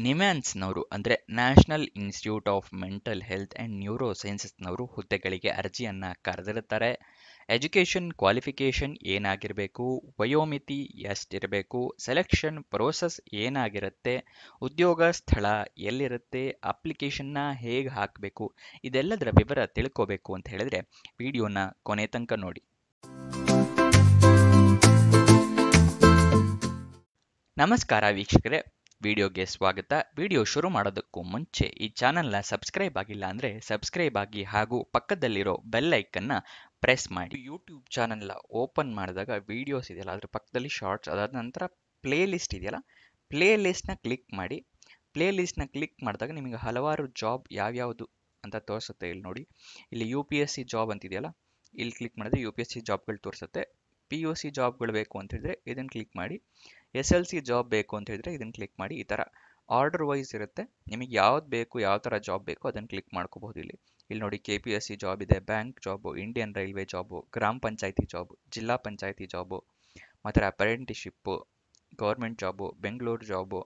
ನಿಮ್ಹಾನ್ಸ್‌ನವರು ಅಂದರೆ national institute of mental health and neuro ಸೈನ್ಸಸ್‌ನವರು ಹುದ್ದೆಗಳಿಗೆ ಅರ್ಜಿಯನ್ನು ಕರೆದಿರ್ತಾರೆ. ಎಜುಕೇಷನ್ ಕ್ವಾಲಿಫಿಕೇಷನ್ ಏನಾಗಿರಬೇಕು, ವಯೋಮಿತಿ ಎಷ್ಟಿರಬೇಕು, ಸೆಲೆಕ್ಷನ್ ಪ್ರೋಸೆಸ್ ಏನಾಗಿರುತ್ತೆ, ಉದ್ಯೋಗ ಸ್ಥಳ ಎಲ್ಲಿರುತ್ತೆ, ಅಪ್ಲಿಕೇಶನ್ನ ಹೇಗೆ ಹಾಕಬೇಕು, ಇದೆಲ್ಲದರ ವಿವರ ತಿಳ್ಕೋಬೇಕು ಅಂತ ಹೇಳಿದ್ರೆ ವಿಡಿಯೋನ ಕೊನೆ ತನಕ ನೋಡಿ. ನಮಸ್ಕಾರ ವೀಕ್ಷಕರೇ, ವಿಡಿಯೋಗೆ ಸ್ವಾಗತ. ವಿಡಿಯೋ ಶುರು ಮಾಡೋದಕ್ಕೂ ಮುಂಚೆ ಈ ಚಾನಲ್ನ ಸಬ್ಸ್ಕ್ರೈಬ್ ಆಗಿಲ್ಲ ಅಂದರೆ ಸಬ್ಸ್ಕ್ರೈಬ್ ಆಗಿ ಹಾಗೂ ಪಕ್ಕದಲ್ಲಿರೋ ಬೆಲ್ ಐಕನ್ನ ಪ್ರೆಸ್ ಮಾಡಿ. ಯೂಟ್ಯೂಬ್ ಚಾನಲ್ನ ಓಪನ್ ಮಾಡಿದಾಗ ವಿಡಿಯೋಸ್ ಇದೆಯಲ್ಲ ಅದ್ರ ಪಕ್ಕದಲ್ಲಿ ಶಾರ್ಟ್ಸ್, ಅದಾದ ನಂತರ ಪ್ಲೇ ಲಿಸ್ಟ್ ಇದೆಯಲ್ಲ, ಪ್ಲೇ ಲಿಸ್ಟ್ನ ಕ್ಲಿಕ್ ಮಾಡಿ. ಪ್ಲೇ ಲಿಸ್ಟ್ನ ಕ್ಲಿಕ್ ಮಾಡಿದಾಗ ನಿಮಗೆ ಹಲವಾರು ಜಾಬ್ ಯಾವ್ಯಾವುದು ಅಂತ ತೋರಿಸುತ್ತೆ. ಇಲ್ಲಿ ನೋಡಿ, ಇಲ್ಲಿ UPSC ಜಾಬ್ ಅಂತಿದೆಯಲ್ಲ, ಇಲ್ಲಿ ಕ್ಲಿಕ್ ಮಾಡಿದ್ರೆ UPSC ಜಾಬ್ಗಳು ತೋರಿಸುತ್ತೆ. PUC ಜಾಬ್ಗಳು ಬೇಕು ಅಂತ ಹೇಳಿದ್ರೆ ಇದನ್ನು ಕ್ಲಿಕ್ ಮಾಡಿ. SLC ಜಾಬ್ ಬೇಕು ಅಂತ ಹೇಳಿದ್ರೆ ಇದನ್ನು ಕ್ಲಿಕ್ ಮಾಡಿ. ಈ ಥರ ಆರ್ಡರ್ ವೈಸ್ ಇರುತ್ತೆ. ನಿಮಗೆ ಯಾವ್ದು ಬೇಕು, ಯಾವ ಥರ ಜಾಬ್ ಬೇಕು ಅದನ್ನು ಕ್ಲಿಕ್ ಮಾಡ್ಕೋಬಹುದು. ಇಲ್ಲಿ ನೋಡಿ, KPSC ಜಾಬ್ ಇದೆ, bank job, Indian railway job, ಗ್ರಾಮ ಪಂಚಾಯತಿ ಜಾಬು, ಜಿಲ್ಲಾ ಪಂಚಾಯತಿ ಜಾಬು, ಮತ್ತು apprenticeship, government job, Bengaluru job,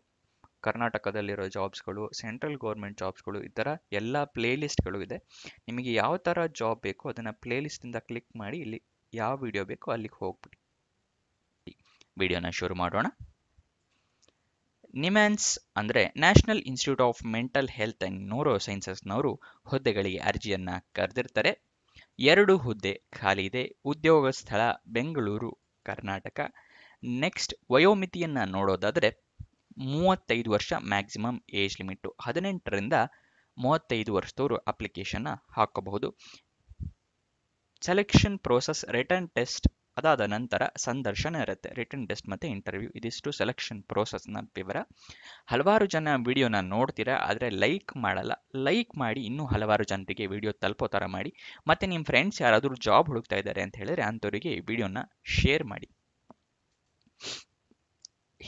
ಕರ್ನಾಟಕದಲ್ಲಿರೋ ಜಾಬ್ಸ್ಗಳು, ಸೆಂಟ್ರಲ್ ಗೌರ್ಮೆಂಟ್ ಜಾಬ್ಸ್ಗಳು, ಈ ಥರ ಎಲ್ಲ ಪ್ಲೇ ಲಿಸ್ಟ್ಗಳು ಇದೆ. ನಿಮಗೆ ಯಾವ ಥರ ಜಾಬ್ ಬೇಕು ಅದನ್ನು ಪ್ಲೇ ಲಿಸ್ಟಿಂದ ಕ್ಲಿಕ್ ಮಾಡಿ ಇಲ್ಲಿ ಯಾವ ವಿಡಿಯೋ ಬೇಕೋ ಅಲ್ಲಿಗೆ ಹೋಗ್ಬಿಡಿ. ವಿಡಿಯೋನ ಶುರು ಮಾಡೋಣ. ನಿಮ್ಹಾನ್ಸ್ ಅಂದರೆ national institute of mental health and neuro ಸೈನ್ಸಸ್ನವರು ಹುದ್ದೆಗಳಿಗೆ ಅರ್ಜಿಯನ್ನು ಕರೆದಿರ್ತಾರೆ. 2 ಹುದ್ದೆ ಖಾಲಿ ಇದೆ. ಉದ್ಯೋಗ ಸ್ಥಳ ಬೆಂಗಳೂರು, ಕರ್ನಾಟಕ. ನೆಕ್ಸ್ಟ್, ವಯೋಮಿತಿಯನ್ನು ನೋಡೋದಾದರೆ 35 ವರ್ಷ ಮ್ಯಾಕ್ಸಿಮಮ್ ಏಜ್ ಲಿಮಿಟು. 18ರಿಂದ 35 ವರ್ಷದವರು ಅಪ್ಲಿಕೇಶನ್ನ ಹಾಕಬಹುದು. ಸೆಲೆಕ್ಷನ್ ಪ್ರೋಸೆಸ್ ರಿಟರ್ನ್ ಟೆಸ್ಟ್, ಅದಾದ ನಂತರ ಸಂದರ್ಶನ ಇರುತ್ತೆ. ರಿಟರ್ನ್ ಟೆಸ್ಟ್ ಮತ್ತು ಇಂಟರ್ವ್ಯೂ, ಇದಿಷ್ಟು ಸೆಲೆಕ್ಷನ್ ಪ್ರೋಸೆಸ್ನ ವಿವರ. ಹಲವಾರು ಜನ ವಿಡಿಯೋನ ನೋಡ್ತೀರಾ, ಆದರೆ ಲೈಕ್ ಮಾಡಲ್ಲ. ಲೈಕ್ ಮಾಡಿ ಇನ್ನೂ ಹಲವಾರು ಜನರಿಗೆ ವಿಡಿಯೋ ತಲುಪೋ ಥರ ಮಾಡಿ. ಮತ್ತು ನಿಮ್ಮ ಫ್ರೆಂಡ್ಸ್ ಯಾರಾದರೂ ಜಾಬ್ ಹುಡುಕ್ತಾ ಇದ್ದಾರೆ ಅಂತ ಹೇಳಿದ್ರೆ ಅಂಥವರಿಗೆ ಈ ವಿಡಿಯೋನ ಶೇರ್ ಮಾಡಿ.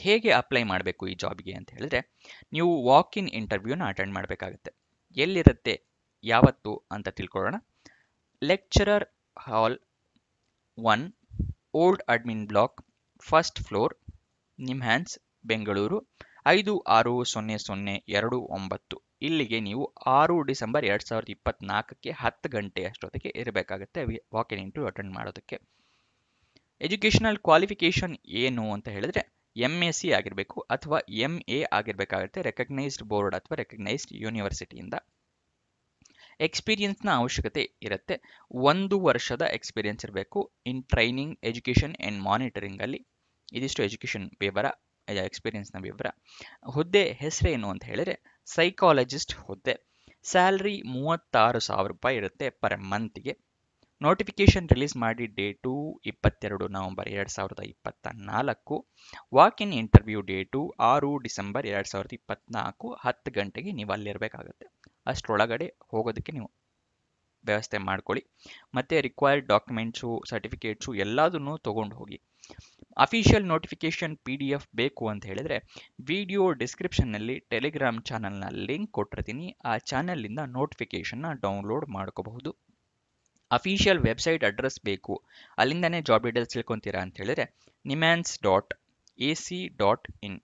ಹೇಗೆ ಅಪ್ಲೈ ಮಾಡಬೇಕು ಈ ಜಾಬ್ಗೆ ಅಂತ ಹೇಳಿದ್ರೆ, ನೀವು ವಾಕ್ ಇನ್ ಇಂಟರ್ವ್ಯೂನ ಅಟೆಂಡ್ ಮಾಡಬೇಕಾಗುತ್ತೆ. ಎಲ್ಲಿರುತ್ತೆ, ಯಾವತ್ತು ಅಂತ ತಿಳ್ಕೊಳ್ಳೋಣ. Lecturer hall 1, old admin block, first floor, NIMHANS, Bengaluru 560029. ಇಲ್ಲಿಗೆ ನೀವು 6 ಡಿಸೆಂಬರ್ 2024ಕ್ಕೆ 10 ಗಂಟೆ ಅಷ್ಟೊತ್ತಿಗೆ ಇರಬೇಕಾಗುತ್ತೆ ವಾಕ್ ಇನ್ ಇಂಟರ್ವ್ಯೂ ಅಟೆಂಡ್ ಮಾಡೋದಕ್ಕೆ. ಎಜುಕೇಷನಲ್ ಕ್ವಾಲಿಫಿಕೇಷನ್ ಏನು ಅಂತ ಹೇಳಿದ್ರೆ MSc ಆಗಿರಬೇಕು ಅಥವಾ MA ಆಗಿರಬೇಕಾಗುತ್ತೆ, ರೆಕಗ್ನೈಸ್ಡ್ ಬೋರ್ಡ್ ಅಥವಾ ರೆಕಗ್ನೈಸ್ಡ್ ಯೂನಿವರ್ಸಿಟಿಯಿಂದ. ಎಕ್ಸ್ಪೀರಿಯನ್ಸ್ನ ಅವಶ್ಯಕತೆ ಇರುತ್ತೆ. 1 ವರ್ಷದ ಎಕ್ಸ್ಪೀರಿಯನ್ಸ್ ಇರಬೇಕು ಇನ್ ಟ್ರೈನಿಂಗ್, ಎಜುಕೇಷನ್ ಆ್ಯಂಡ್ ಮಾನಿಟರಿಂಗಲ್ಲಿ. ಇದಿಷ್ಟು ಎಜುಕೇಷನ್ ವಿವರ, ಎಕ್ಸ್ಪೀರಿಯನ್ಸ್ನ ವಿವರ. ಹುದ್ದೆ ಹೆಸರೇನು ಅಂತ ಹೇಳಿದ್ರೆ ಸೈಕಾಲಜಿಸ್ಟ್ ಹುದ್ದೆ. ಸ್ಯಾಲ್ರಿ 36,000 ರೂಪಾಯಿ ಇರುತ್ತೆ ಪರ್ ಮಂತ್ಗೆ. ನೋಟಿಫಿಕೇಶನ್ ರಿಲೀಸ್ ಮಾಡಿ date 22 November 2024. Walk in interview date 6 December 2024 10 ಗಂಟೆಗೆ ನೀವು ಅಲ್ಲಿರಬೇಕಾಗುತ್ತೆ. ಅಷ್ಟರೊಳಗಡೆ ಹೋಗೋದಕ್ಕೆ ನೀವು ವ್ಯವಸ್ಥೆ ಮಾಡ್ಕೊಳ್ಳಿ. ಮತ್ತು ರಿಕ್ವೈರ್ಡ್ ಡಾಕ್ಯುಮೆಂಟ್ಸು, ಸರ್ಟಿಫಿಕೇಟ್ಸು ಎಲ್ಲದನ್ನೂ ತೊಗೊಂಡು ಹೋಗಿ. ಅಫಿಷಿಯಲ್ ನೋಟಿಫಿಕೇಷನ್ PDF ಬೇಕು ಅಂತ ಹೇಳಿದರೆ ವಿಡಿಯೋ ಡಿಸ್ಕ್ರಿಪ್ಷನ್ನಲ್ಲಿ ಟೆಲಿಗ್ರಾಮ್ ಚಾನಲ್ನ ಲಿಂಕ್ ಕೊಟ್ಟಿರ್ತೀನಿ. ಆ ಚಾನಲಿಂದ ನೋಟಿಫಿಕೇಷನ್ನ ಡೌನ್ಲೋಡ್ ಮಾಡ್ಕೋಬಹುದು. ಅಫಿಷಿಯಲ್ ವೆಬ್ಸೈಟ್ ಅಡ್ರೆಸ್ ಬೇಕು, ಅಲ್ಲಿಂದನೇ ಜಾಬ್ ಡೀಟೇಲ್ಸ್ ತಿಳ್ಕೊತೀರಾ ಅಂತ ಹೇಳಿದ್ರೆ nimhans.ac.in.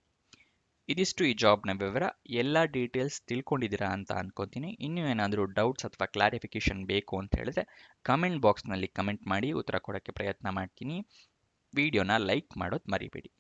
ಇದಿಷ್ಟು ಈ ಜಾಬ್ನ ವಿವರ. ಎಲ್ಲ ಡೀಟೇಲ್ಸ್ ತಿಳ್ಕೊಂಡಿದ್ದೀರಾ ಅಂತ ಅನ್ಕೊತೀನಿ. ಇನ್ನೂ ಏನಾದರೂ ಡೌಟ್ಸ್ ಅಥವಾ ಕ್ಲಾರಿಫಿಕೇಷನ್ ಬೇಕು ಅಂತ ಹೇಳಿದ್ರೆ ಕಮೆಂಟ್ ಬಾಕ್ಸ್ನಲ್ಲಿ ಕಮೆಂಟ್ ಮಾಡಿ, ಉತ್ತರ ಕೊಡೋಕ್ಕೆ ಪ್ರಯತ್ನ ಮಾಡ್ತೀನಿ. ವಿಡಿಯೋನ ಲೈಕ್ ಮಾಡೋದು ಮರಿಬೇಡಿ.